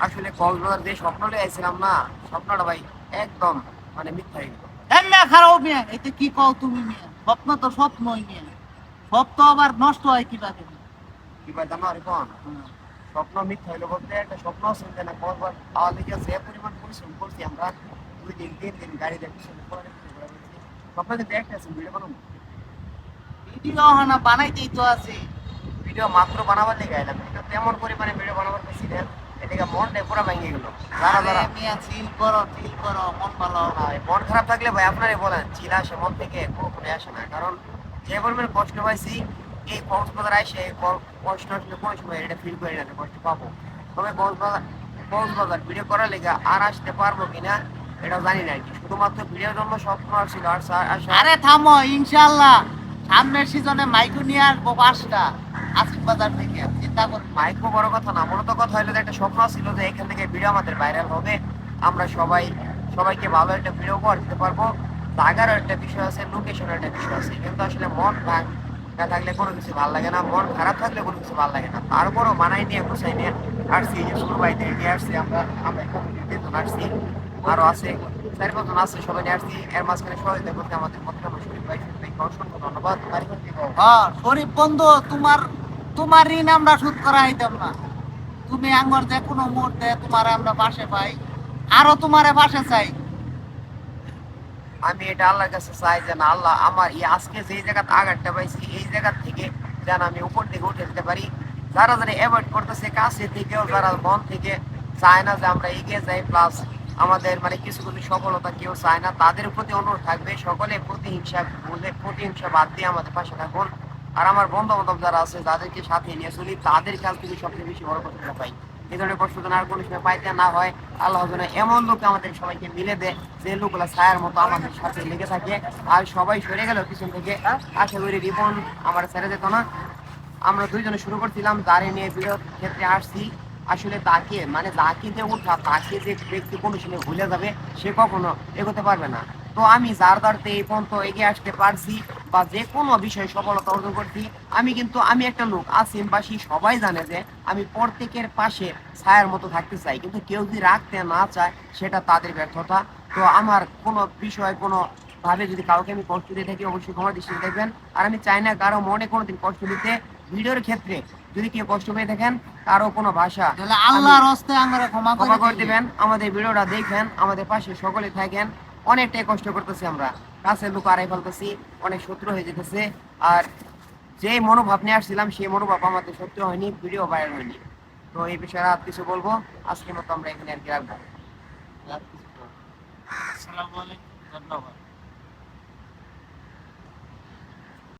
আসলে কক্সবাজার যে স্বপ্নটা আইছিলাম না, স্বপ্নটা ভাই একদম মানে মিথ্যা হয়ে গেল। এমনি খারাপ মিয়া, এতে কি কও তুমি মিয়া? স্বপ্ন তো স্বপ্নই মিয়া, স্বপ্ন আবার নষ্ট হয় কিভাবে? কি ভাই জানো আরে কোন স্বপ্ন মিথ্যা হইলো বলতে একটা স্বপ্ন শুনতে না কক্সবাজার পাওয়া লেগে যে পরিমাণ পরিশ্রম করছি আমরা, 2 দিন 3 দিন গাড়ি দেখে স্বপ্ন কিন্তু একটা আছে ভিডিও বানাবো। ভিডিও হানা বানাইতেই তো আছে। ভিডিও মাত্র বানাবার লেগে এলাম, কিন্তু তেমন পরিমাণে ভিডিও বানাবার পেছিলেন এদিকে মনটা পুরো ভেঙে গেল। যারা আরে যারা মিয়া চিল করো, মন ভালো। মন খারাপ থাকলে ভাই আপনারই বলেন চিল আসে মন থেকে, কখনোই আসে না। কারণ যে পরিমাণ কষ্ট পাইছি এই কক্সবাজার আসে কষ্ট আসলে কোনো সময় এটা ফিল করি না যে কষ্ট পাবো। তবে কক্সবাজার ভিডিও করার লেগে আর আসতে পারবো কিনা এটাও জানি না আর কি। শুধুমাত্র ভিডিওর জন্য স্বপ্ন আসছিল আর আসা। আরে থামো, ইনশাআল্লাহ সামনের সিজনে মাইকো নিয়ে আসবো 5টা আসিফ বাজার থেকে, চিন্তা করো। মাইকো বড় কথা না, মূলত কথা হলো যে একটা স্বপ্ন ছিল যে এখান থেকে ভিডিও আমাদের ভাইরাল হবে, আমরা সবাইকে ভালো একটা ভিডিও উপহার দিতে পারবো। জায়গারও একটা বিষয় আছে, লোকেশনের একটা বিষয় আছে, কিন্তু আসলে মন না থাকলে কোনো কিছু ভালো লাগে না, মন খারাপ থাকলে কোনো কিছু ভালো লাগে না। তারপরও মানাই নিয়ে গুছাই নিয়ে আসছি, যে শুরু বাড়িতে নিয়ে আসছি আমরা কমিউনিটিতে আসছি, আরো আছে 4-5 জন আছে, সবাই নিয়ে আসছি। এর মাঝখানে সহযোগিতা করতে আমাদের মোত্তামা শরীফ ভাইকে অসংখ্য ধন্যবাদ। হ্যাঁ শরীফ বন্ধু, তোমার ঋণ আমরা শোধ করা হইতাম না। তুমি আমার যে কোনো মুহূর্তে তোমার আমরা পাশে পাই, আরো তোমারে পাশে চাই। আমি এটা আল্লাহর কাছে চাই যেন আল্লাহ আমার এই আজকে যে জায়গাতে আঘাতটা পাইছি এই জায়গা থেকে যেন আমি উপর দিকে উঠে যেতে পারি। যারা যারা অ্যাভয়েড করতেছে কাছে থেকেও, যারা মন থেকে চায় না যে আমরা এগিয়ে যাই, প্লাস আমাদের মানে কিছু কিছু সফলতা কেউ চায় না, তাদের প্রতি অনুরোধ থাকবে সকলে প্রতিহিংসা বাদ দিয়ে আমাদের পাশে থাকুন। আর আমার বন্ধু বান্ধব যারা আছে যাদেরকে সাথে নিয়ে চলি তাদের কাছ থেকে সবচেয়ে বেশি বড় কথা পাই। এই ধরনের কষ্ট যেন আর কোনো সময় পাইতে না হয়। আল্লাহ যেন এমন লোক আমাদের সবাইকে মিলে দেয় যে লোকগুলা ছায়ার মতো আমাদের সাথে লেগে থাকে। আর সবাই সরে গেল পিছন থেকে, আশা করি রিপন আমার ছেড়ে যেত না। আমরা দুইজনে শুরু করছিলাম, যারে নিয়ে বিরোধ ক্ষেত্রে আসছি, আসলে তাকে মানে যাকে যে উঠা তাকে যে ব্যক্তি কোনো সময় ভুলে যাবে সে কখনো এগোতে পারবে না। তো আমি যার দ্বারতে এই পর্যন্ত এগিয়ে আসতে পারছি বা যে কোনো বিষয়ে সফলতা অর্জন করছি, আমি একটা লোক আসিমবাসী সবাই জানে যে আমি প্রত্যেকের পাশে ছায়ার মতো থাকতে চাই, কিন্তু কেউ যদি রাখতে না চায় সেটা তাদের ব্যর্থতা। তো আমার কোনো বিষয় কোনো ভাবে যদি কাউকে আমি কষ্ট দিয়ে থাকি অবশ্যই ক্ষমা দৃষ্টিতে দেখবেন। আর আমি চাই না কারো মনে কোনোদিন কষ্ট দিতে। ভিডিওর ক্ষেত্রে যদি কেউ কষ্ট পেয়ে থাকেন, কারো কোনো ভাষা তাহলে আল্লাহর হস্তে আমরা ক্ষমা ক্ষমা করে করে দিবেন। আমাদের ভিডিওটা দেখবেন, আমাদের পাশে সকলে থাকেন। অনেকটাই কষ্ট করতেছি আমরা, কাছের লোক আড়াই ফেলতেছি, অনেক শত্রু হয়ে যেতেছে। আর যে মনোভাব নিয়ে আসছিলাম সেই মনোভাব আমাদের সত্য হয়নি, ভিডিও ভাইরাল হয়নি। তো এই বিষয়ে আর কিছু বলবো, আজকের মতো আমরা এখানে আর কি রাখবো। আসসালামু আলাইকুম, ধন্যবাদ।